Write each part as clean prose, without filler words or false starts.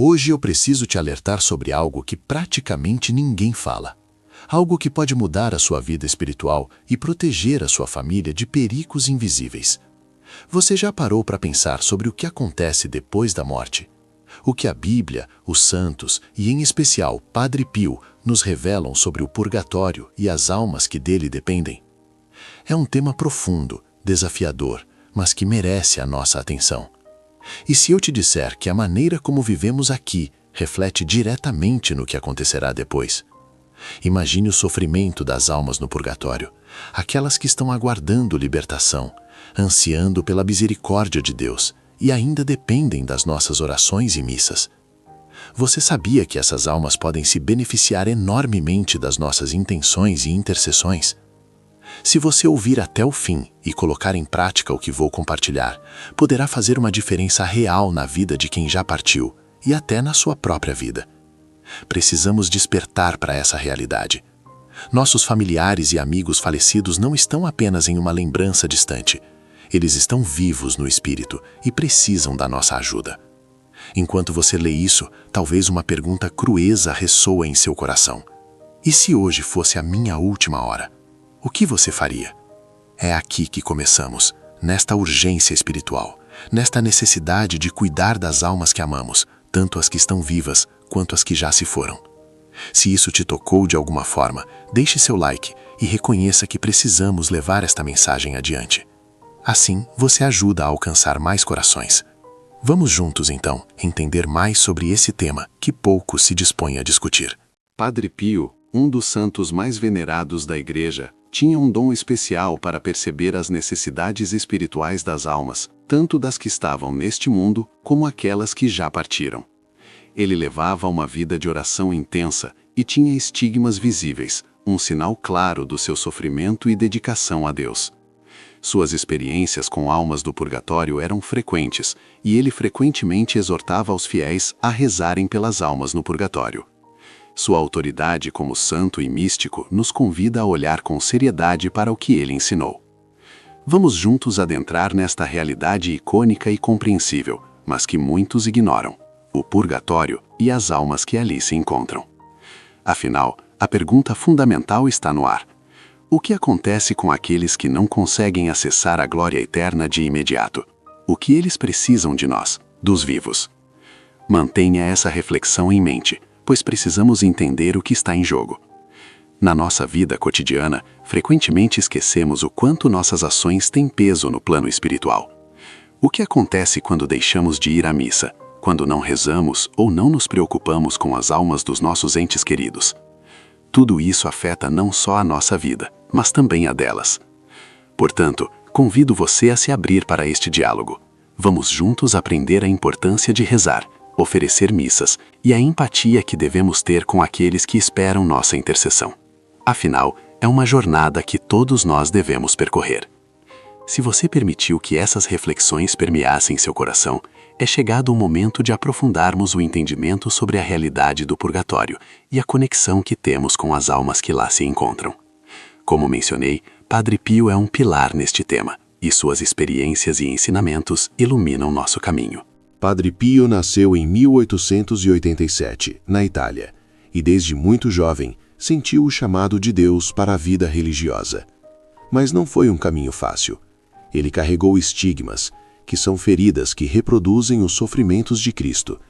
Hoje eu preciso te alertar sobre algo que praticamente ninguém fala. Algo que pode mudar a sua vida espiritual e proteger a sua família de perigos invisíveis. Você já parou para pensar sobre o que acontece depois da morte? O que a Bíblia, os santos e, em especial, Padre Pio, nos revelam sobre o purgatório e as almas que dele dependem? É um tema profundo, desafiador, mas que merece a nossa atenção. E se eu te disser que a maneira como vivemos aqui reflete diretamente no que acontecerá depois? Imagine o sofrimento das almas no purgatório, aquelas que estão aguardando libertação, ansiando pela misericórdia de Deus e ainda dependem das nossas orações e missas. Você sabia que essas almas podem se beneficiar enormemente das nossas intenções e intercessões? Se você ouvir até o fim e colocar em prática o que vou compartilhar, poderá fazer uma diferença real na vida de quem já partiu e até na sua própria vida. Precisamos despertar para essa realidade. Nossos familiares e amigos falecidos não estão apenas em uma lembrança distante. Eles estão vivos no espírito e precisam da nossa ajuda. Enquanto você lê isso, talvez uma pergunta crueza ressoa em seu coração. E se hoje fosse a minha última hora? O que você faria? É aqui que começamos, nesta urgência espiritual, nesta necessidade de cuidar das almas que amamos, tanto as que estão vivas quanto as que já se foram. Se isso te tocou de alguma forma, deixe seu like e reconheça que precisamos levar esta mensagem adiante. Assim, você ajuda a alcançar mais corações. Vamos juntos, então, entender mais sobre esse tema que pouco se dispõe a discutir. Padre Pio, um dos santos mais venerados da Igreja, tinha um dom especial para perceber as necessidades espirituais das almas, tanto das que estavam neste mundo como aquelas que já partiram. Ele levava uma vida de oração intensa e tinha estigmas visíveis, um sinal claro do seu sofrimento e dedicação a Deus. Suas experiências com almas do purgatório eram frequentes, e ele frequentemente exortava os fiéis a rezarem pelas almas no purgatório. Sua autoridade como santo e místico nos convida a olhar com seriedade para o que ele ensinou. Vamos juntos adentrar nesta realidade icônica e compreensível, mas que muitos ignoram: o purgatório e as almas que ali se encontram. Afinal, a pergunta fundamental está no ar: o que acontece com aqueles que não conseguem acessar a glória eterna de imediato? O que eles precisam de nós, dos vivos? Mantenha essa reflexão em mente, pois precisamos entender o que está em jogo. Na nossa vida cotidiana, frequentemente esquecemos o quanto nossas ações têm peso no plano espiritual. O que acontece quando deixamos de ir à missa, quando não rezamos ou não nos preocupamos com as almas dos nossos entes queridos? Tudo isso afeta não só a nossa vida, mas também a delas. Portanto, convido você a se abrir para este diálogo. Vamos juntos aprender a importância de rezar, oferecer missas e a empatia que devemos ter com aqueles que esperam nossa intercessão. Afinal, é uma jornada que todos nós devemos percorrer. Se você permitiu que essas reflexões permeassem seu coração, é chegado o momento de aprofundarmos o entendimento sobre a realidade do purgatório e a conexão que temos com as almas que lá se encontram. Como mencionei, Padre Pio é um pilar neste tema, e suas experiências e ensinamentos iluminam nosso caminho. Padre Pio nasceu em 1887, na Itália, e desde muito jovem sentiu o chamado de Deus para a vida religiosa. Mas não foi um caminho fácil. Ele carregou estigmas, que são feridas que reproduzem os sofrimentos de Cristo,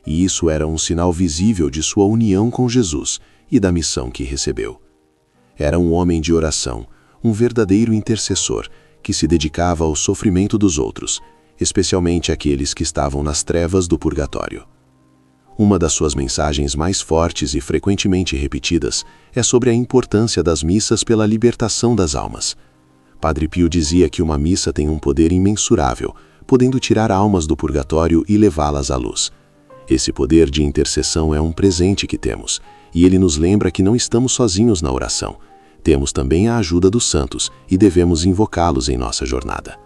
e isso era um sinal visível de sua união com Jesus e da missão que recebeu. Era um homem de oração, um verdadeiro intercessor, que se dedicava ao sofrimento dos outros, especialmente aqueles que estavam nas trevas do purgatório. Uma das suas mensagens mais fortes e frequentemente repetidas é sobre a importância das missas pela libertação das almas. Padre Pio dizia que uma missa tem um poder imensurável, podendo tirar almas do purgatório e levá-las à luz. Esse poder de intercessão é um presente que temos, e ele nos lembra que não estamos sozinhos na oração. Temos também a ajuda dos santos e devemos invocá-los em nossa jornada.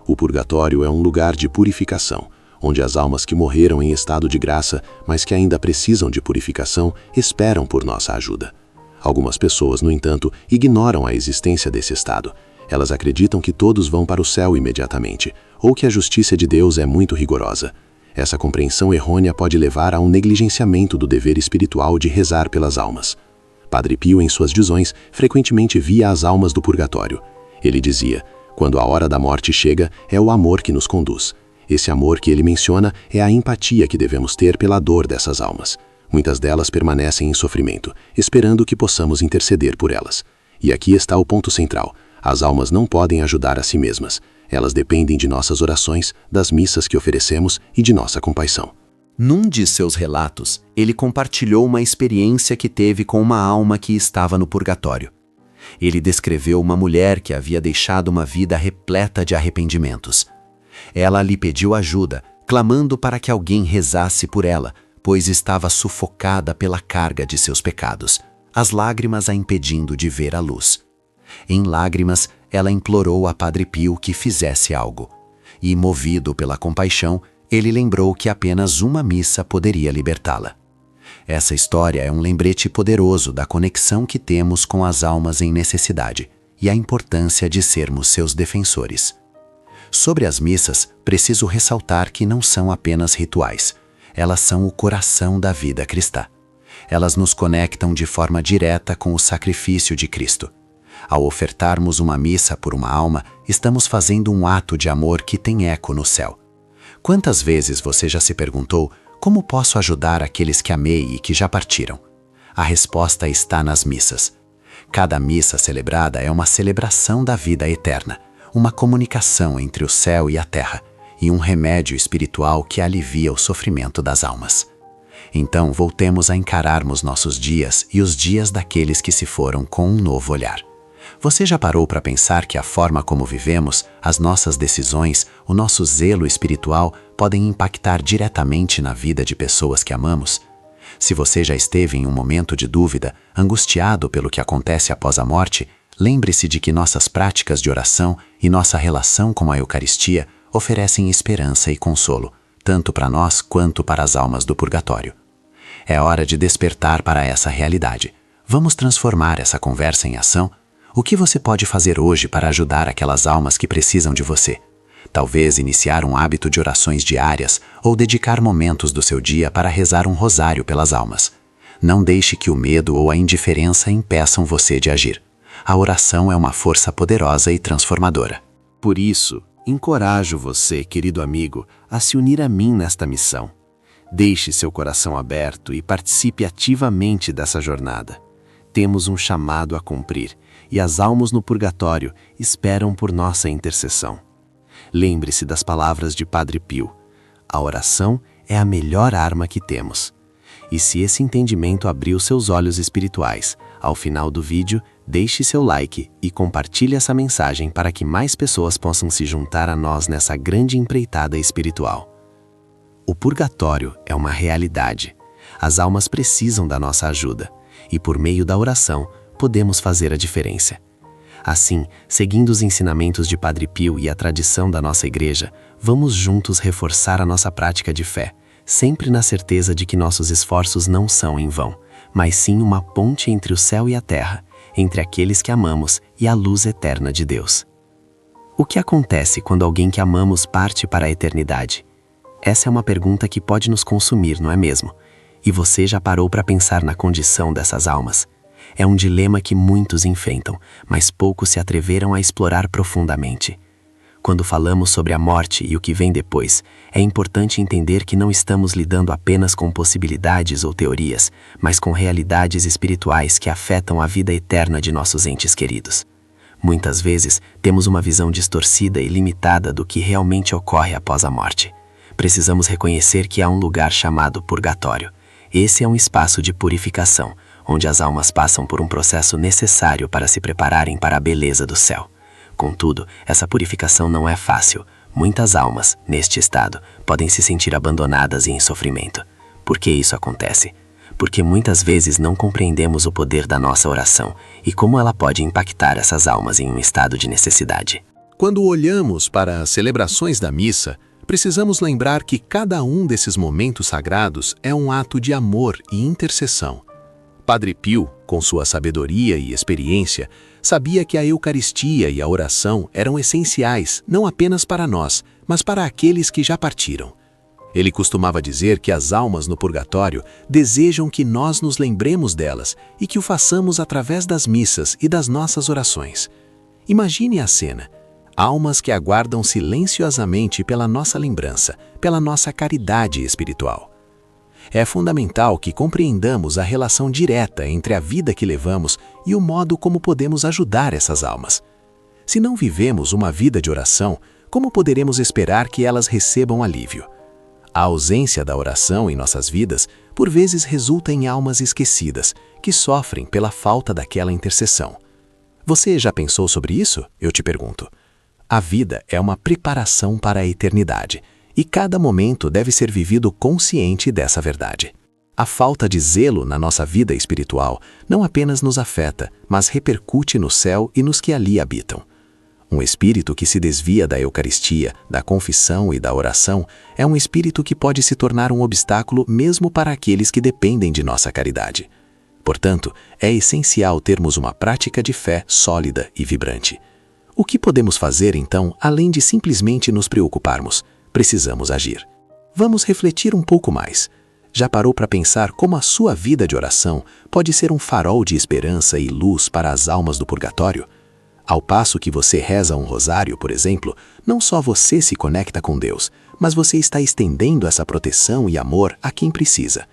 O purgatório é um lugar de purificação, onde as almas que morreram em estado de graça, mas que ainda precisam de purificação, esperam por nossa ajuda. Algumas pessoas, no entanto, ignoram a existência desse estado. Elas acreditam que todos vão para o céu imediatamente, ou que a justiça de Deus é muito rigorosa. Essa compreensão errônea pode levar a um negligenciamento do dever espiritual de rezar pelas almas. Padre Pio, em suas visões, frequentemente via as almas do purgatório. Ele dizia: quando a hora da morte chega, é o amor que nos conduz. Esse amor que ele menciona é a empatia que devemos ter pela dor dessas almas. Muitas delas permanecem em sofrimento, esperando que possamos interceder por elas. E aqui está o ponto central: as almas não podem ajudar a si mesmas. Elas dependem de nossas orações, das missas que oferecemos e de nossa compaixão. Num de seus relatos, ele compartilhou uma experiência que teve com uma alma que estava no purgatório. Ele descreveu uma mulher que havia deixado uma vida repleta de arrependimentos. Ela lhe pediu ajuda, clamando para que alguém rezasse por ela, pois estava sufocada pela carga de seus pecados, as lágrimas a impedindo de ver a luz. Em lágrimas, ela implorou a Padre Pio que fizesse algo. E, movido pela compaixão, ele lembrou que apenas uma missa poderia libertá-la. Essa história é um lembrete poderoso da conexão que temos com as almas em necessidade e a importância de sermos seus defensores. Sobre as missas, preciso ressaltar que não são apenas rituais. Elas são o coração da vida cristã. Elas nos conectam de forma direta com o sacrifício de Cristo. Ao ofertarmos uma missa por uma alma, estamos fazendo um ato de amor que tem eco no céu. Quantas vezes você já se perguntou: como posso ajudar aqueles que amei e que já partiram? A resposta está nas missas. Cada missa celebrada é uma celebração da vida eterna, uma comunicação entre o céu e a terra, e um remédio espiritual que alivia o sofrimento das almas. Então voltemos a encararmos nossos dias e os dias daqueles que se foram com um novo olhar. Você já parou para pensar que a forma como vivemos, as nossas decisões, o nosso zelo espiritual podem impactar diretamente na vida de pessoas que amamos? Se você já esteve em um momento de dúvida, angustiado pelo que acontece após a morte, lembre-se de que nossas práticas de oração e nossa relação com a Eucaristia oferecem esperança e consolo, tanto para nós quanto para as almas do purgatório. É hora de despertar para essa realidade. Vamos transformar essa conversa em ação? O que você pode fazer hoje para ajudar aquelas almas que precisam de você? Talvez iniciar um hábito de orações diárias ou dedicar momentos do seu dia para rezar um rosário pelas almas. Não deixe que o medo ou a indiferença impeçam você de agir. A oração é uma força poderosa e transformadora. Por isso, encorajo você, querido amigo, a se unir a mim nesta missão. Deixe seu coração aberto e participe ativamente dessa jornada. Temos um chamado a cumprir, e as almas no purgatório esperam por nossa intercessão. Lembre-se das palavras de Padre Pio: a oração é a melhor arma que temos. E se esse entendimento abriu seus olhos espirituais, ao final do vídeo, deixe seu like e compartilhe essa mensagem para que mais pessoas possam se juntar a nós nessa grande empreitada espiritual. O purgatório é uma realidade. As almas precisam da nossa ajuda, e por meio da oração, podemos fazer a diferença. Assim, seguindo os ensinamentos de Padre Pio e a tradição da nossa igreja, vamos juntos reforçar a nossa prática de fé, sempre na certeza de que nossos esforços não são em vão, mas sim uma ponte entre o céu e a terra, entre aqueles que amamos e a luz eterna de Deus. O que acontece quando alguém que amamos parte para a eternidade? Essa é uma pergunta que pode nos consumir, não é mesmo? E você já parou para pensar na condição dessas almas? É um dilema que muitos enfrentam, mas poucos se atreveram a explorar profundamente. Quando falamos sobre a morte e o que vem depois, é importante entender que não estamos lidando apenas com possibilidades ou teorias, mas com realidades espirituais que afetam a vida eterna de nossos entes queridos. Muitas vezes, temos uma visão distorcida e limitada do que realmente ocorre após a morte. Precisamos reconhecer que há um lugar chamado purgatório. Esse é um espaço de purificação, onde as almas passam por um processo necessário para se prepararem para a beleza do céu. Contudo, essa purificação não é fácil. Muitas almas, neste estado, podem se sentir abandonadas e em sofrimento. Por que isso acontece? Porque muitas vezes não compreendemos o poder da nossa oração e como ela pode impactar essas almas em um estado de necessidade. Quando olhamos para as celebrações da missa, precisamos lembrar que cada um desses momentos sagrados é um ato de amor e intercessão. Padre Pio, com sua sabedoria e experiência, sabia que a Eucaristia e a oração eram essenciais não apenas para nós, mas para aqueles que já partiram. Ele costumava dizer que as almas no purgatório desejam que nós nos lembremos delas e que o façamos através das missas e das nossas orações. Imagine a cena: almas que aguardam silenciosamente pela nossa lembrança, pela nossa caridade espiritual. É fundamental que compreendamos a relação direta entre a vida que levamos e o modo como podemos ajudar essas almas. Se não vivemos uma vida de oração, como poderemos esperar que elas recebam alívio? A ausência da oração em nossas vidas, por vezes, resulta em almas esquecidas, que sofrem pela falta daquela intercessão. Você já pensou sobre isso? Eu te pergunto. A vida é uma preparação para a eternidade, e cada momento deve ser vivido consciente dessa verdade. A falta de zelo na nossa vida espiritual não apenas nos afeta, mas repercute no céu e nos que ali habitam. Um espírito que se desvia da Eucaristia, da confissão e da oração é um espírito que pode se tornar um obstáculo mesmo para aqueles que dependem de nossa caridade. Portanto, é essencial termos uma prática de fé sólida e vibrante. O que podemos fazer, então, além de simplesmente nos preocuparmos? Precisamos agir. Vamos refletir um pouco mais. Já parou para pensar como a sua vida de oração pode ser um farol de esperança e luz para as almas do purgatório? Ao passo que você reza um rosário, por exemplo, não só você se conecta com Deus, mas você está estendendo essa proteção e amor a quem precisa.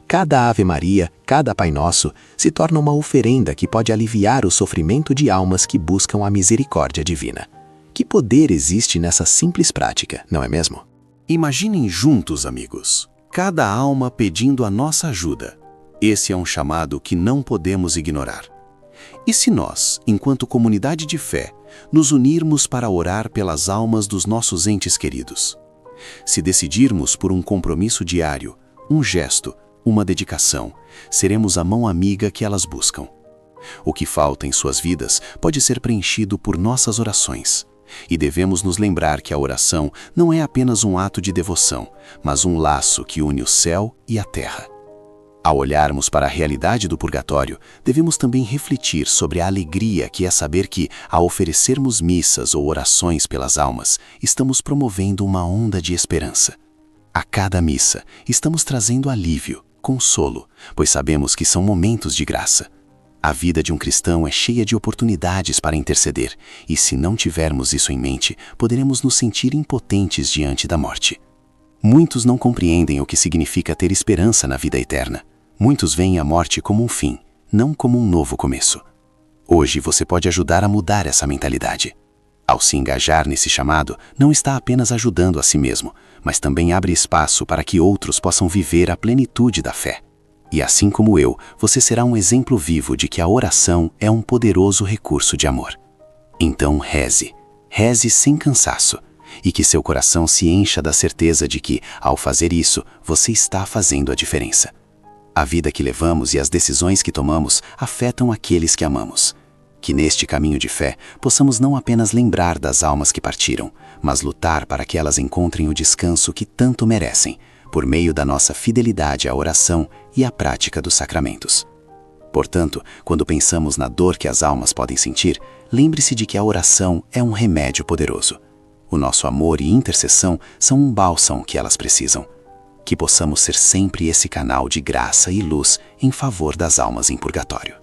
Cada Ave Maria, cada Pai Nosso, se torna uma oferenda que pode aliviar o sofrimento de almas que buscam a misericórdia divina. Que poder existe nessa simples prática, não é mesmo? Imaginem juntos, amigos, cada alma pedindo a nossa ajuda. Esse é um chamado que não podemos ignorar. E se nós, enquanto comunidade de fé, nos unirmos para orar pelas almas dos nossos entes queridos? Se decidirmos por um compromisso diário, um gesto, uma dedicação, seremos a mão amiga que elas buscam. O que falta em suas vidas pode ser preenchido por nossas orações. E devemos nos lembrar que a oração não é apenas um ato de devoção, mas um laço que une o céu e a terra. Ao olharmos para a realidade do purgatório, devemos também refletir sobre a alegria que é saber que, ao oferecermos missas ou orações pelas almas, estamos promovendo uma onda de esperança. A cada missa, estamos trazendo alívio, consolo, pois sabemos que são momentos de graça. A vida de um cristão é cheia de oportunidades para interceder, e se não tivermos isso em mente, poderemos nos sentir impotentes diante da morte. Muitos não compreendem o que significa ter esperança na vida eterna. Muitos veem a morte como um fim, não como um novo começo. Hoje você pode ajudar a mudar essa mentalidade. Ao se engajar nesse chamado, não está apenas ajudando a si mesmo, mas também abre espaço para que outros possam viver a plenitude da fé. E assim como eu, você será um exemplo vivo de que a oração é um poderoso recurso de amor. Então reze, reze sem cansaço, e que seu coração se encha da certeza de que, ao fazer isso, você está fazendo a diferença. A vida que levamos e as decisões que tomamos afetam aqueles que amamos. Que neste caminho de fé possamos não apenas lembrar das almas que partiram, mas lutar para que elas encontrem o descanso que tanto merecem, por meio da nossa fidelidade à oração e à prática dos sacramentos. Portanto, quando pensamos na dor que as almas podem sentir, lembre-se de que a oração é um remédio poderoso. O nosso amor e intercessão são um bálsamo que elas precisam. Que possamos ser sempre esse canal de graça e luz em favor das almas em purgatório.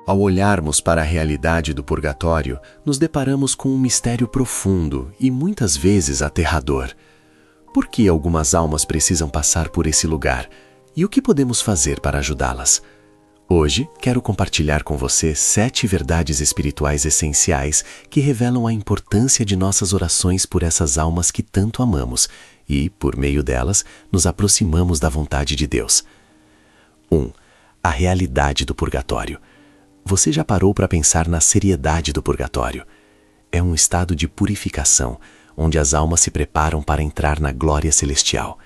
Ao olharmos para a realidade do purgatório, nos deparamos com um mistério profundo e muitas vezes aterrador. Por que algumas almas precisam passar por esse lugar? E o que podemos fazer para ajudá-las? Hoje, quero compartilhar com você 7 verdades espirituais essenciais que revelam a importância de nossas orações por essas almas que tanto amamos e, por meio delas, nos aproximamos da vontade de Deus. 1. A realidade do purgatório. Você já parou para pensar na seriedade do purgatório? É um estado de purificação, onde as almas se preparam para entrar na glória celestial.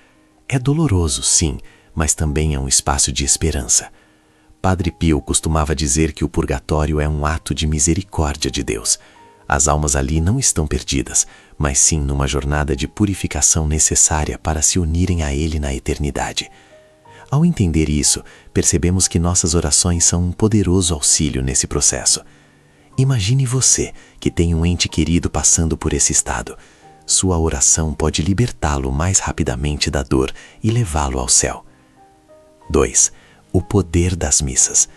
É doloroso, sim, mas também é um espaço de esperança. Padre Pio costumava dizer que o purgatório é um ato de misericórdia de Deus. As almas ali não estão perdidas, mas sim numa jornada de purificação necessária para se unirem a Ele na eternidade. Ao entender isso, percebemos que nossas orações são um poderoso auxílio nesse processo. Imagine você, que tem um ente querido passando por esse estado. Sua oração pode libertá-lo mais rapidamente da dor e levá-lo ao céu. 2. O poder das missas.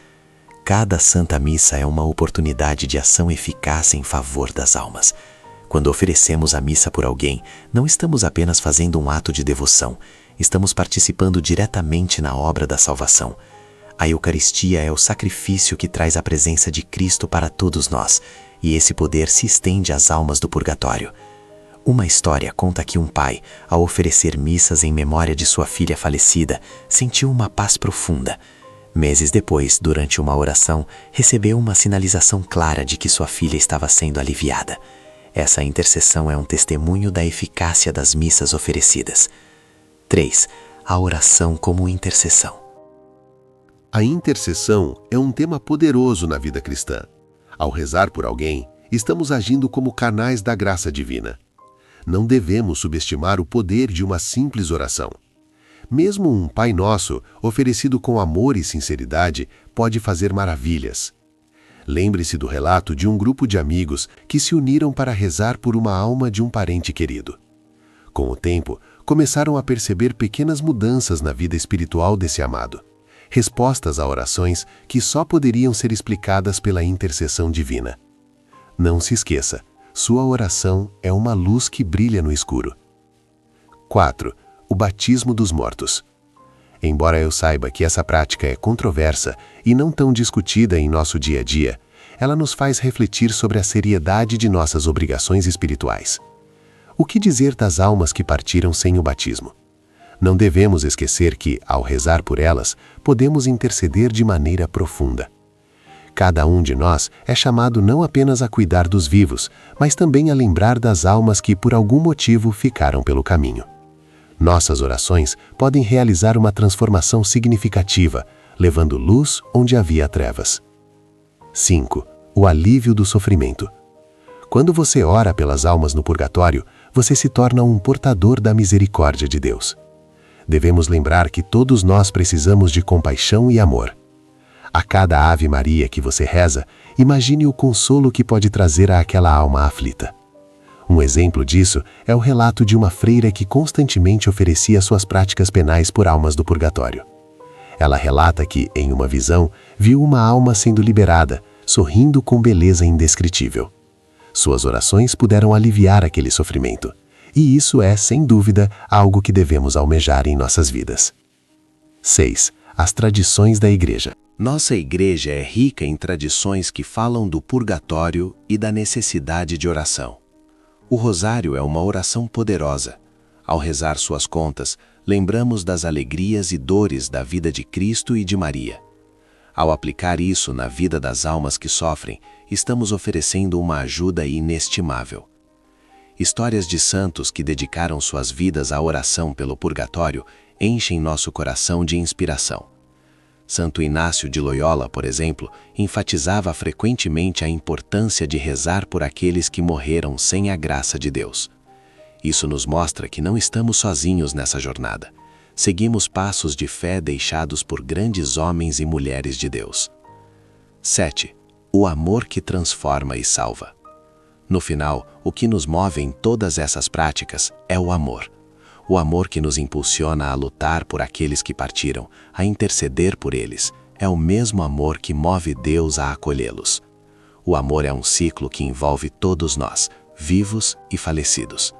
Cada Santa Missa é uma oportunidade de ação eficaz em favor das almas. Quando oferecemos a missa por alguém, não estamos apenas fazendo um ato de devoção, estamos participando diretamente na obra da salvação. A Eucaristia é o sacrifício que traz a presença de Cristo para todos nós, e esse poder se estende às almas do purgatório. Uma história conta que um pai, ao oferecer missas em memória de sua filha falecida, sentiu uma paz profunda. Meses depois, durante uma oração, recebeu uma sinalização clara de que sua filha estava sendo aliviada. Essa intercessão é um testemunho da eficácia das missas oferecidas. 3. A oração como intercessão. A intercessão é um tema poderoso na vida cristã. Ao rezar por alguém, estamos agindo como canais da graça divina. Não devemos subestimar o poder de uma simples oração. Mesmo um Pai Nosso, oferecido com amor e sinceridade, pode fazer maravilhas. Lembre-se do relato de um grupo de amigos que se uniram para rezar por uma alma de um parente querido. Com o tempo, começaram a perceber pequenas mudanças na vida espiritual desse amado, respostas a orações que só poderiam ser explicadas pela intercessão divina. Não se esqueça, sua oração é uma luz que brilha no escuro. 4. O batismo dos mortos. Embora eu saiba que essa prática é controversa e não tão discutida em nosso dia a dia, ela nos faz refletir sobre a seriedade de nossas obrigações espirituais. O que dizer das almas que partiram sem o batismo? Não devemos esquecer que, ao rezar por elas, podemos interceder de maneira profunda. Cada um de nós é chamado não apenas a cuidar dos vivos, mas também a lembrar das almas que por algum motivo ficaram pelo caminho. Nossas orações podem realizar uma transformação significativa, levando luz onde havia trevas. 5. O alívio do sofrimento. Quando você ora pelas almas no purgatório, você se torna um portador da misericórdia de Deus. Devemos lembrar que todos nós precisamos de compaixão e amor. A cada Ave Maria que você reza, imagine o consolo que pode trazer àquela alma aflita. Um exemplo disso é o relato de uma freira que constantemente oferecia suas práticas penais por almas do purgatório. Ela relata que, em uma visão, viu uma alma sendo liberada, sorrindo com beleza indescritível. Suas orações puderam aliviar aquele sofrimento, e isso é, sem dúvida, algo que devemos almejar em nossas vidas. 6. As tradições da Igreja. Nossa Igreja é rica em tradições que falam do purgatório e da necessidade de oração. O rosário é uma oração poderosa. Ao rezar suas contas, lembramos das alegrias e dores da vida de Cristo e de Maria. Ao aplicar isso na vida das almas que sofrem, estamos oferecendo uma ajuda inestimável. Histórias de santos que dedicaram suas vidas à oração pelo purgatório enchem nosso coração de inspiração. Santo Inácio de Loyola, por exemplo, enfatizava frequentemente a importância de rezar por aqueles que morreram sem a graça de Deus. Isso nos mostra que não estamos sozinhos nessa jornada. Seguimos passos de fé deixados por grandes homens e mulheres de Deus. 7. O amor que transforma e salva. No final, o que nos move em todas essas práticas é o amor. O amor que nos impulsiona a lutar por aqueles que partiram, a interceder por eles, é o mesmo amor que move Deus a acolhê-los. O amor é um ciclo que envolve todos nós, vivos e falecidos.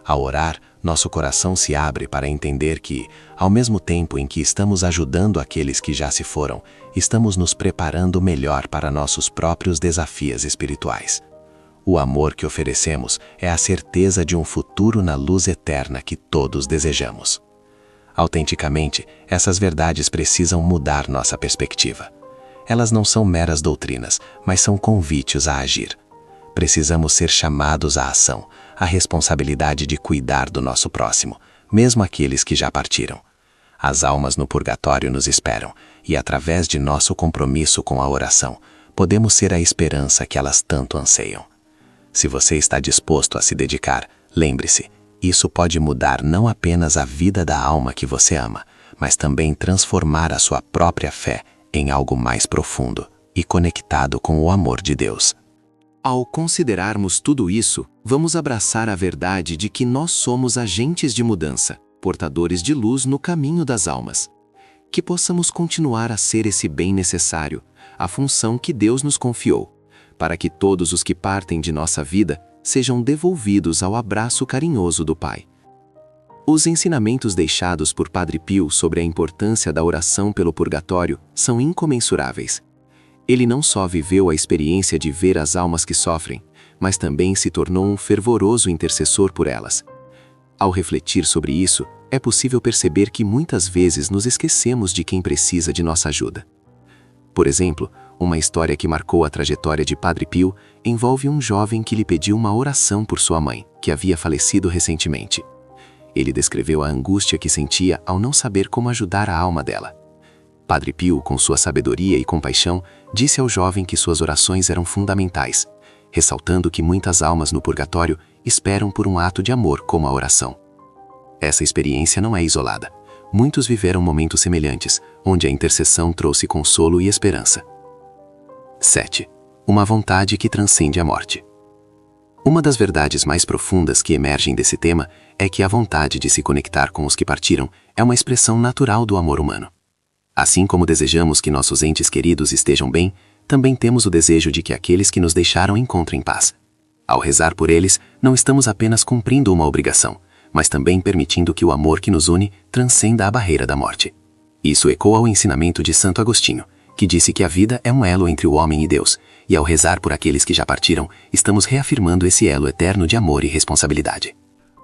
Ao orar, nosso coração se abre para entender que, ao mesmo tempo em que estamos ajudando aqueles que já se foram, estamos nos preparando melhor para nossos próprios desafios espirituais. O amor que oferecemos é a certeza de um futuro na luz eterna que todos desejamos. Autenticamente, essas verdades precisam mudar nossa perspectiva. Elas não são meras doutrinas, mas são convites a agir. Precisamos ser chamados à ação, à responsabilidade de cuidar do nosso próximo, mesmo aqueles que já partiram. As almas no purgatório nos esperam, e através de nosso compromisso com a oração, podemos ser a esperança que elas tanto anseiam. Se você está disposto a se dedicar, lembre-se, isso pode mudar não apenas a vida da alma que você ama, mas também transformar a sua própria fé em algo mais profundo e conectado com o amor de Deus. Ao considerarmos tudo isso, Vamos abraçar a verdade de que nós somos agentes de mudança, portadores de luz no caminho das almas. Que possamos continuar a ser esse bem necessário, a função que Deus nos confiou, para que todos os que partem de nossa vida sejam devolvidos ao abraço carinhoso do Pai. Os ensinamentos deixados por Padre Pio sobre a importância da oração pelo purgatório são incomensuráveis. Ele não só viveu a experiência de ver as almas que sofrem, mas também se tornou um fervoroso intercessor por elas. Ao refletir sobre isso, é possível perceber que muitas vezes nos esquecemos de quem precisa de nossa ajuda. Por exemplo, uma história que marcou a trajetória de Padre Pio envolve um jovem que lhe pediu uma oração por sua mãe, que havia falecido recentemente. Ele descreveu a angústia que sentia ao não saber como ajudar a alma dela. Padre Pio, com sua sabedoria e compaixão, disse ao jovem que suas orações eram fundamentais, ressaltando que muitas almas no purgatório esperam por um ato de amor como a oração. Essa experiência não é isolada. Muitos viveram momentos semelhantes, onde a intercessão trouxe consolo e esperança. 7. Uma vontade que transcende a morte. Uma das verdades mais profundas que emergem desse tema é que a vontade de se conectar com os que partiram é uma expressão natural do amor humano. Assim como desejamos que nossos entes queridos estejam bem, também temos o desejo de que aqueles que nos deixaram encontrem paz. Ao rezar por eles, não estamos apenas cumprindo uma obrigação, mas também permitindo que o amor que nos une transcenda a barreira da morte. Isso ecoa ao ensinamento de Santo Agostinho, que disse que a vida é um elo entre o homem e Deus, e ao rezar por aqueles que já partiram, estamos reafirmando esse elo eterno de amor e responsabilidade.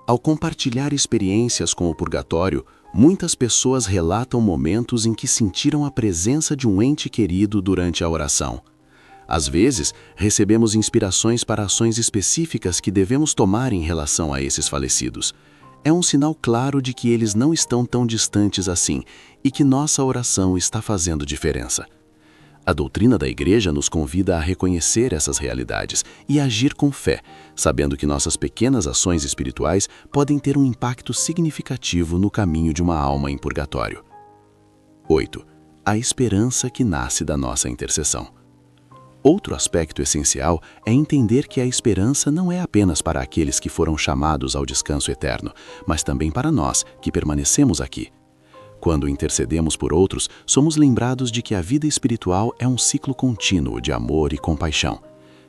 Ao compartilhar experiências com o purgatório, muitas pessoas relatam momentos em que sentiram a presença de um ente querido durante a oração. Às vezes, recebemos inspirações para ações específicas que devemos tomar em relação a esses falecidos. É um sinal claro de que eles não estão tão distantes assim e que nossa oração está fazendo diferença. A doutrina da Igreja nos convida a reconhecer essas realidades e agir com fé, sabendo que nossas pequenas ações espirituais podem ter um impacto significativo no caminho de uma alma em purgatório. 8. A esperança que nasce da nossa intercessão. Outro aspecto essencial é entender que a esperança não é apenas para aqueles que foram chamados ao descanso eterno, mas também para nós, que permanecemos aqui. Quando intercedemos por outros, somos lembrados de que a vida espiritual é um ciclo contínuo de amor e compaixão.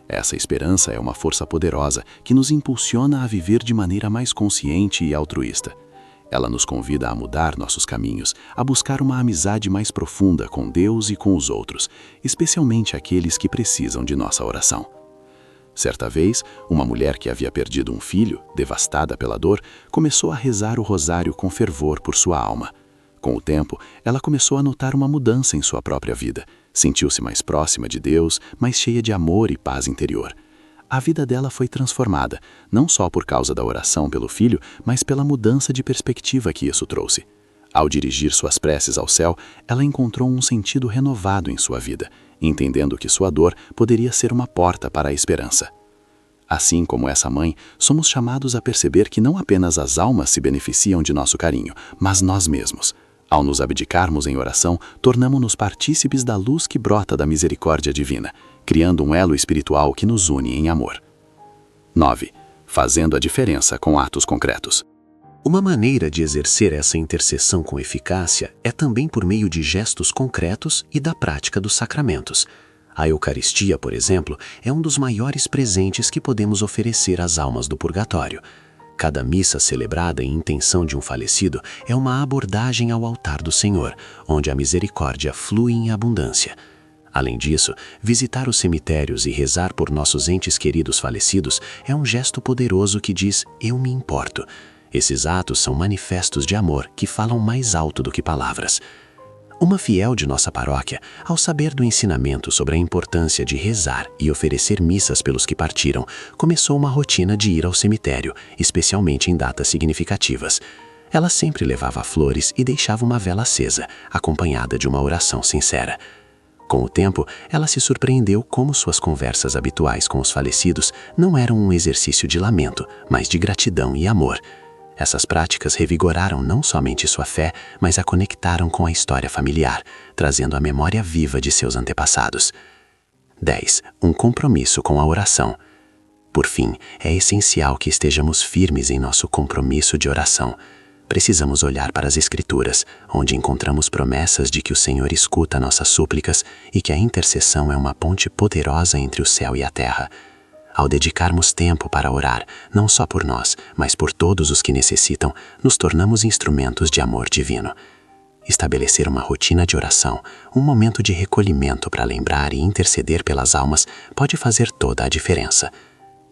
Essa esperança é uma força poderosa que nos impulsiona a viver de maneira mais consciente e altruísta. Ela nos convida a mudar nossos caminhos, a buscar uma amizade mais profunda com Deus e com os outros, especialmente aqueles que precisam de nossa oração. Certa vez, uma mulher que havia perdido um filho, devastada pela dor, começou a rezar o rosário com fervor por sua alma. Com o tempo, ela começou a notar uma mudança em sua própria vida. Sentiu-se mais próxima de Deus, mais cheia de amor e paz interior. A vida dela foi transformada, não só por causa da oração pelo filho, mas pela mudança de perspectiva que isso trouxe. Ao dirigir suas preces ao céu, ela encontrou um sentido renovado em sua vida, entendendo que sua dor poderia ser uma porta para a esperança. Assim como essa mãe, somos chamados a perceber que não apenas as almas se beneficiam de nosso carinho, mas nós mesmos. Ao nos abdicarmos em oração, tornamo-nos partícipes da luz que brota da misericórdia divina, criando um elo espiritual que nos une em amor. 9. Fazendo a diferença com atos concretos. Uma maneira de exercer essa intercessão com eficácia é também por meio de gestos concretos e da prática dos sacramentos. A Eucaristia, por exemplo, é um dos maiores presentes que podemos oferecer às almas do purgatório. Cada missa celebrada em intenção de um falecido é uma abordagem ao altar do Senhor, onde a misericórdia flui em abundância. Além disso, visitar os cemitérios e rezar por nossos entes queridos falecidos é um gesto poderoso que diz: eu me importo. Esses atos são manifestos de amor que falam mais alto do que palavras. Uma fiel de nossa paróquia, ao saber do ensinamento sobre a importância de rezar e oferecer missas pelos que partiram, começou uma rotina de ir ao cemitério, especialmente em datas significativas. Ela sempre levava flores e deixava uma vela acesa, acompanhada de uma oração sincera. Com o tempo, ela se surpreendeu como suas conversas habituais com os falecidos não eram um exercício de lamento, mas de gratidão e amor. Essas práticas revigoraram não somente sua fé, mas a conectaram com a história familiar, trazendo a memória viva de seus antepassados. 10. Um compromisso com a oração. Por fim, é essencial que estejamos firmes em nosso compromisso de oração. Precisamos olhar para as Escrituras, onde encontramos promessas de que o Senhor escuta nossas súplicas e que a intercessão é uma ponte poderosa entre o céu e a terra. Ao dedicarmos tempo para orar, não só por nós, mas por todos os que necessitam, nos tornamos instrumentos de amor divino. Estabelecer uma rotina de oração, um momento de recolhimento para lembrar e interceder pelas almas, pode fazer toda a diferença.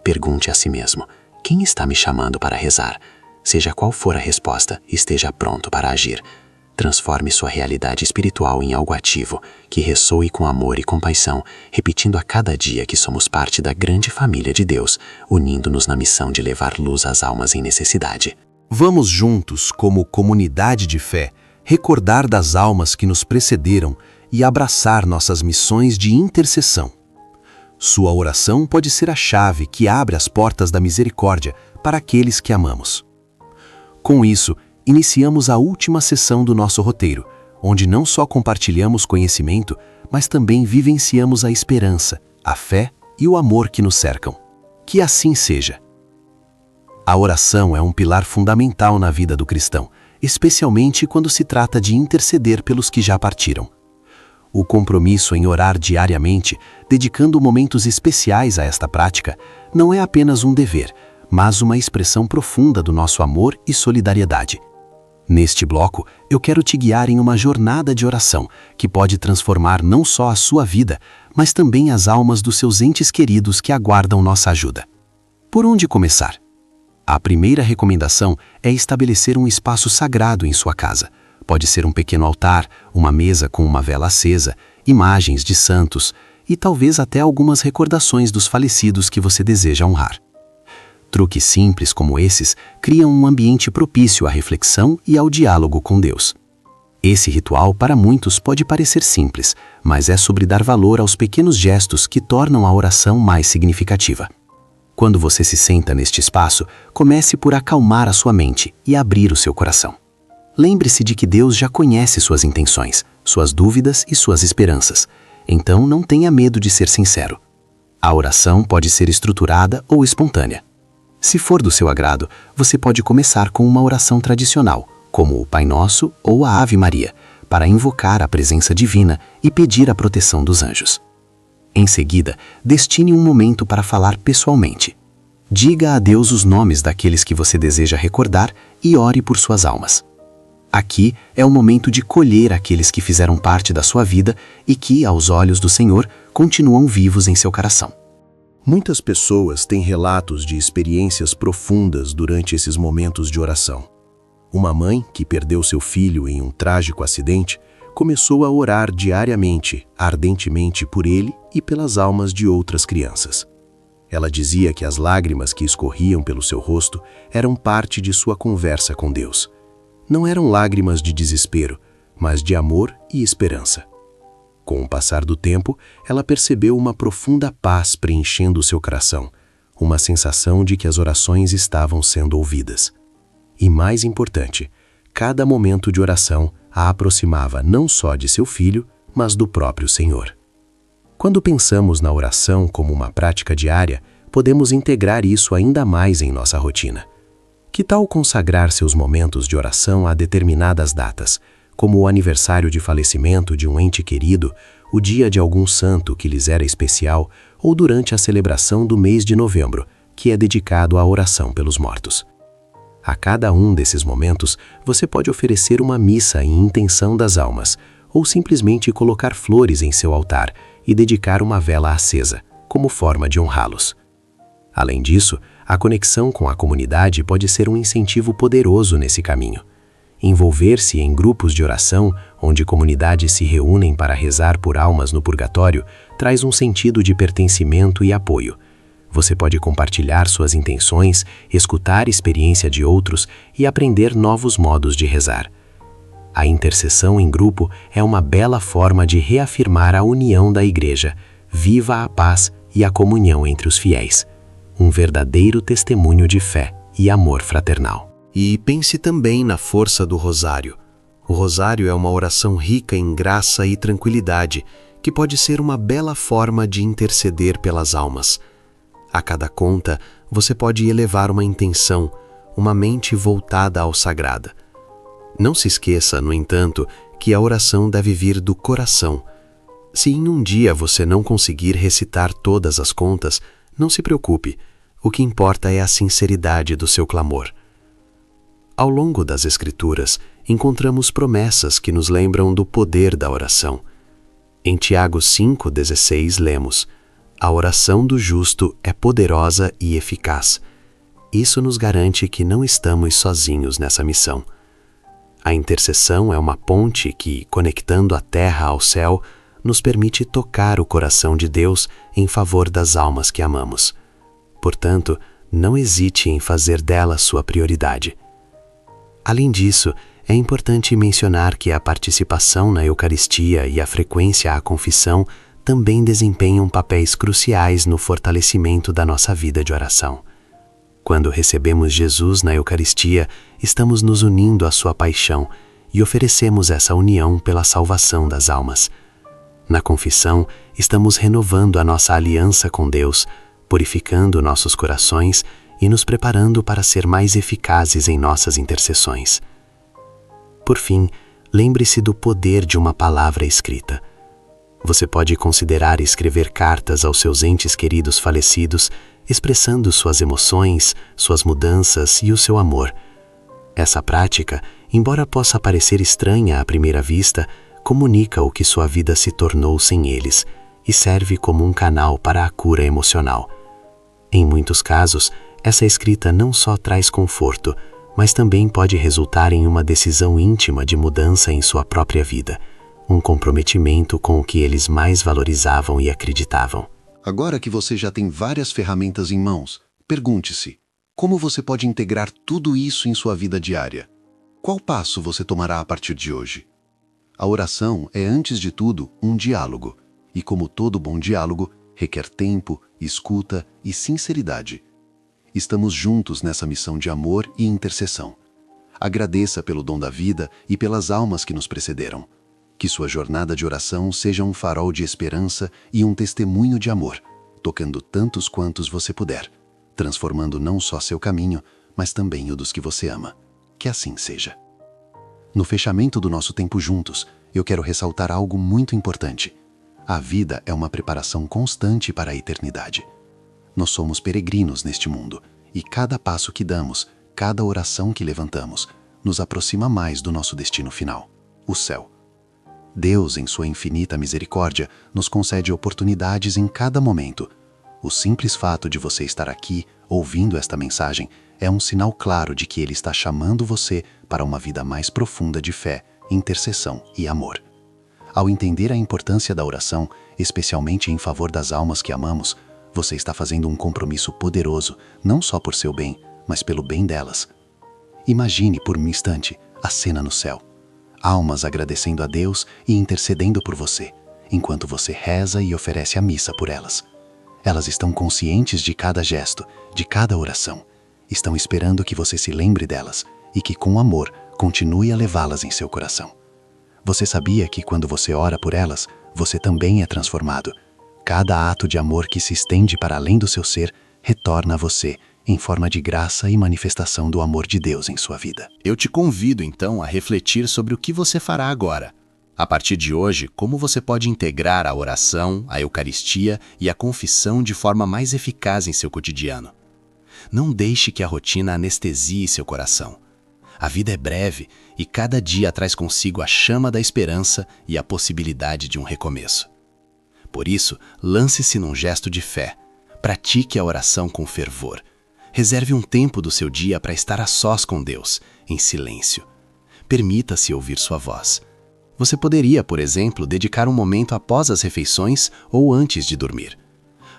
Pergunte a si mesmo: quem está me chamando para rezar? Seja qual for a resposta, esteja pronto para agir. Transforme sua realidade espiritual em algo ativo, que ressoe com amor e compaixão, repetindo a cada dia que somos parte da grande família de Deus, unindo-nos na missão de levar luz às almas em necessidade. Vamos juntos, como comunidade de fé, recordar das almas que nos precederam e abraçar nossas missões de intercessão. Sua oração pode ser a chave que abre as portas da misericórdia para aqueles que amamos. Com isso, iniciamos a última sessão do nosso roteiro, onde não só compartilhamos conhecimento, mas também vivenciamos a esperança, a fé e o amor que nos cercam. Que assim seja. A oração é um pilar fundamental na vida do cristão, especialmente quando se trata de interceder pelos que já partiram. O compromisso em orar diariamente, dedicando momentos especiais a esta prática, não é apenas um dever, mas uma expressão profunda do nosso amor e solidariedade. Neste bloco, eu quero te guiar em uma jornada de oração que pode transformar não só a sua vida, mas também as almas dos seus entes queridos que aguardam nossa ajuda. Por onde começar? A primeira recomendação é estabelecer um espaço sagrado em sua casa. Pode ser um pequeno altar, uma mesa com uma vela acesa, imagens de santos e talvez até algumas recordações dos falecidos que você deseja honrar. Truques simples como esses criam um ambiente propício à reflexão e ao diálogo com Deus. Esse ritual, para muitos, pode parecer simples, mas é sobre dar valor aos pequenos gestos que tornam a oração mais significativa. Quando você se senta neste espaço, comece por acalmar a sua mente e abrir o seu coração. Lembre-se de que Deus já conhece suas intenções, suas dúvidas e suas esperanças, então não tenha medo de ser sincero. A oração pode ser estruturada ou espontânea. Se for do seu agrado, você pode começar com uma oração tradicional, como o Pai Nosso ou a Ave Maria, para invocar a presença divina e pedir a proteção dos anjos. Em seguida, destine um momento para falar pessoalmente. Diga a Deus os nomes daqueles que você deseja recordar e ore por suas almas. Aqui é o momento de colher aqueles que fizeram parte da sua vida e que, aos olhos do Senhor, continuam vivos em seu coração. Muitas pessoas têm relatos de experiências profundas durante esses momentos de oração. Uma mãe, que perdeu seu filho em um trágico acidente, começou a orar diariamente, ardentemente por ele e pelas almas de outras crianças. Ela dizia que as lágrimas que escorriam pelo seu rosto eram parte de sua conversa com Deus. Não eram lágrimas de desespero, mas de amor e esperança. Com o passar do tempo, ela percebeu uma profunda paz preenchendo o seu coração, uma sensação de que as orações estavam sendo ouvidas. E mais importante, cada momento de oração a aproximava não só de seu filho, mas do próprio Senhor. Quando pensamos na oração como uma prática diária, podemos integrar isso ainda mais em nossa rotina. Que tal consagrar seus momentos de oração a determinadas datas, como o aniversário de falecimento de um ente querido, o dia de algum santo que lhes era especial, ou durante a celebração do mês de novembro, que é dedicado à oração pelos mortos? A cada um desses momentos, você pode oferecer uma missa em intenção das almas, ou simplesmente colocar flores em seu altar e dedicar uma vela acesa, como forma de honrá-los. Além disso, a conexão com a comunidade pode ser um incentivo poderoso nesse caminho. Envolver-se em grupos de oração, onde comunidades se reúnem para rezar por almas no purgatório, traz um sentido de pertencimento e apoio. Você pode compartilhar suas intenções, escutar a experiência de outros e aprender novos modos de rezar. A intercessão em grupo é uma bela forma de reafirmar a união da Igreja, viva a paz e a comunhão entre os fiéis. Um verdadeiro testemunho de fé e amor fraternal. E pense também na força do rosário. O rosário é uma oração rica em graça e tranquilidade, que pode ser uma bela forma de interceder pelas almas. A cada conta, você pode elevar uma intenção, uma mente voltada ao sagrado. Não se esqueça, no entanto, que a oração deve vir do coração. Se em um dia você não conseguir recitar todas as contas, não se preocupe, o que importa é a sinceridade do seu clamor. Ao longo das Escrituras, encontramos promessas que nos lembram do poder da oração. Em Tiago 5,16 lemos: a oração do justo é poderosa e eficaz. Isso nos garante que não estamos sozinhos nessa missão. A intercessão é uma ponte que, conectando a terra ao céu, nos permite tocar o coração de Deus em favor das almas que amamos. Portanto, não hesite em fazer dela sua prioridade. Além disso, é importante mencionar que a participação na Eucaristia e a frequência à confissão também desempenham papéis cruciais no fortalecimento da nossa vida de oração. Quando recebemos Jesus na Eucaristia, estamos nos unindo à sua paixão e oferecemos essa união pela salvação das almas. Na confissão, estamos renovando a nossa aliança com Deus, purificando nossos corações e nos preparando para ser mais eficazes em nossas intercessões. Por fim, lembre-se do poder de uma palavra escrita. Você pode considerar escrever cartas aos seus entes queridos falecidos, expressando suas emoções, suas mudanças e o seu amor. Essa prática, embora possa parecer estranha à primeira vista, comunica o que sua vida se tornou sem eles e serve como um canal para a cura emocional. Em muitos casos, essa escrita não só traz conforto, mas também pode resultar em uma decisão íntima de mudança em sua própria vida, um comprometimento com o que eles mais valorizavam e acreditavam. Agora que você já tem várias ferramentas em mãos, pergunte-se: como você pode integrar tudo isso em sua vida diária? Qual passo você tomará a partir de hoje? A oração é, antes de tudo, um diálogo, e como todo bom diálogo, requer tempo, escuta e sinceridade. Estamos juntos nessa missão de amor e intercessão. Agradeça pelo dom da vida e pelas almas que nos precederam. Que sua jornada de oração seja um farol de esperança e um testemunho de amor, tocando tantos quantos você puder, transformando não só seu caminho, mas também o dos que você ama. Que assim seja. No fechamento do nosso tempo juntos, eu quero ressaltar algo muito importante. A vida é uma preparação constante para a eternidade. Nós somos peregrinos neste mundo, e cada passo que damos, cada oração que levantamos, nos aproxima mais do nosso destino final, o céu. Deus, em sua infinita misericórdia, nos concede oportunidades em cada momento. O simples fato de você estar aqui, ouvindo esta mensagem, é um sinal claro de que Ele está chamando você para uma vida mais profunda de fé, intercessão e amor. Ao entender a importância da oração, especialmente em favor das almas que amamos, você está fazendo um compromisso poderoso, não só por seu bem, mas pelo bem delas. Imagine por um instante a cena no céu. Almas agradecendo a Deus e intercedendo por você, enquanto você reza e oferece a missa por elas. Elas estão conscientes de cada gesto, de cada oração. Estão esperando que você se lembre delas e que, com amor, continue a levá-las em seu coração. Você sabia que, quando você ora por elas, você também é transformado? Cada ato de amor que se estende para além do seu ser retorna a você, em forma de graça e manifestação do amor de Deus em sua vida. Eu te convido, então, a refletir sobre o que você fará agora. A partir de hoje, como você pode integrar a oração, a Eucaristia e a confissão de forma mais eficaz em seu cotidiano. Não deixe que a rotina anestesie seu coração. A vida é breve e cada dia traz consigo a chama da esperança e a possibilidade de um recomeço. Por isso, lance-se num gesto de fé. Pratique a oração com fervor. Reserve um tempo do seu dia para estar a sós com Deus, em silêncio. Permita-se ouvir sua voz. Você poderia, por exemplo, dedicar um momento após as refeições ou antes de dormir.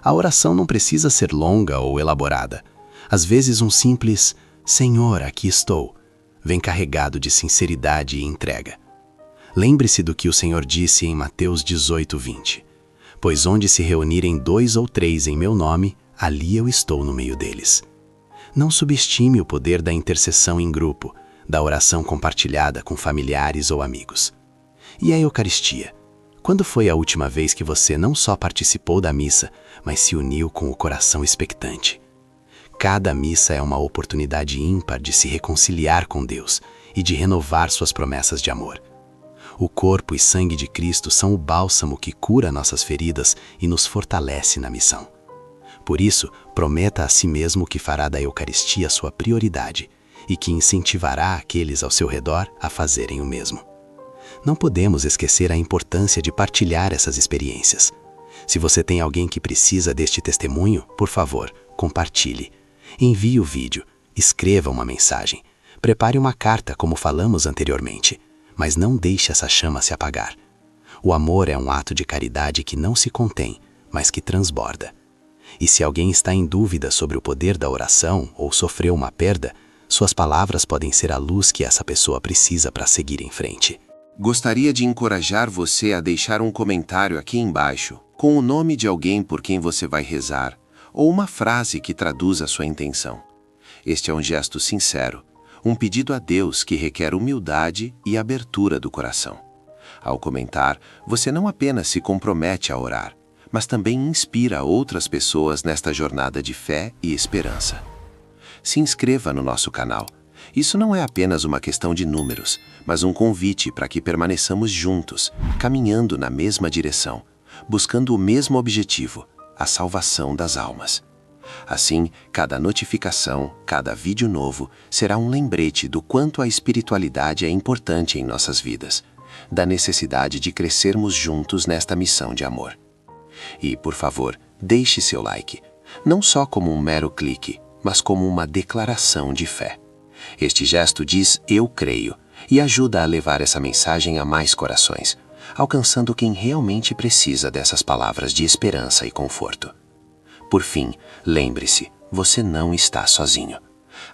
A oração não precisa ser longa ou elaborada. Às vezes um simples "Senhor, aqui estou" vem carregado de sinceridade e entrega. Lembre-se do que o Senhor disse em Mateus 18:20. Pois onde se reunirem 2 ou 3 em meu nome, ali eu estou no meio deles. Não subestime o poder da intercessão em grupo, da oração compartilhada com familiares ou amigos. E a Eucaristia? Quando foi a última vez que você não só participou da missa, mas se uniu com o coração expectante? Cada missa é uma oportunidade ímpar de se reconciliar com Deus e de renovar suas promessas de amor. O corpo e sangue de Cristo são o bálsamo que cura nossas feridas e nos fortalece na missão. Por isso, prometa a si mesmo que fará da Eucaristia sua prioridade e que incentivará aqueles ao seu redor a fazerem o mesmo. Não podemos esquecer a importância de partilhar essas experiências. Se você tem alguém que precisa deste testemunho, por favor, compartilhe. Envie o vídeo, escreva uma mensagem, prepare uma carta como falamos anteriormente, mas não deixe essa chama se apagar. O amor é um ato de caridade que não se contém, mas que transborda. E se alguém está em dúvida sobre o poder da oração ou sofreu uma perda, suas palavras podem ser a luz que essa pessoa precisa para seguir em frente. Gostaria de encorajar você a deixar um comentário aqui embaixo, com o nome de alguém por quem você vai rezar, ou uma frase que traduza a sua intenção. Este é um gesto sincero, um pedido a Deus que requer humildade e abertura do coração. Ao comentar, você não apenas se compromete a orar, mas também inspira outras pessoas nesta jornada de fé e esperança. Se inscreva no nosso canal. Isso não é apenas uma questão de números, mas um convite para que permaneçamos juntos, caminhando na mesma direção, buscando o mesmo objetivo, a salvação das almas. Assim, cada notificação, cada vídeo novo, será um lembrete do quanto a espiritualidade é importante em nossas vidas, da necessidade de crescermos juntos nesta missão de amor. E, por favor, deixe seu like, não só como um mero clique, mas como uma declaração de fé. Este gesto diz "eu creio" e ajuda a levar essa mensagem a mais corações, alcançando quem realmente precisa dessas palavras de esperança e conforto. Por fim, lembre-se, você não está sozinho.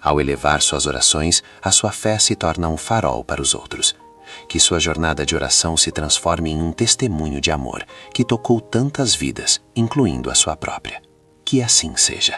Ao elevar suas orações, a sua fé se torna um farol para os outros. Que sua jornada de oração se transforme em um testemunho de amor que tocou tantas vidas, incluindo a sua própria. Que assim seja.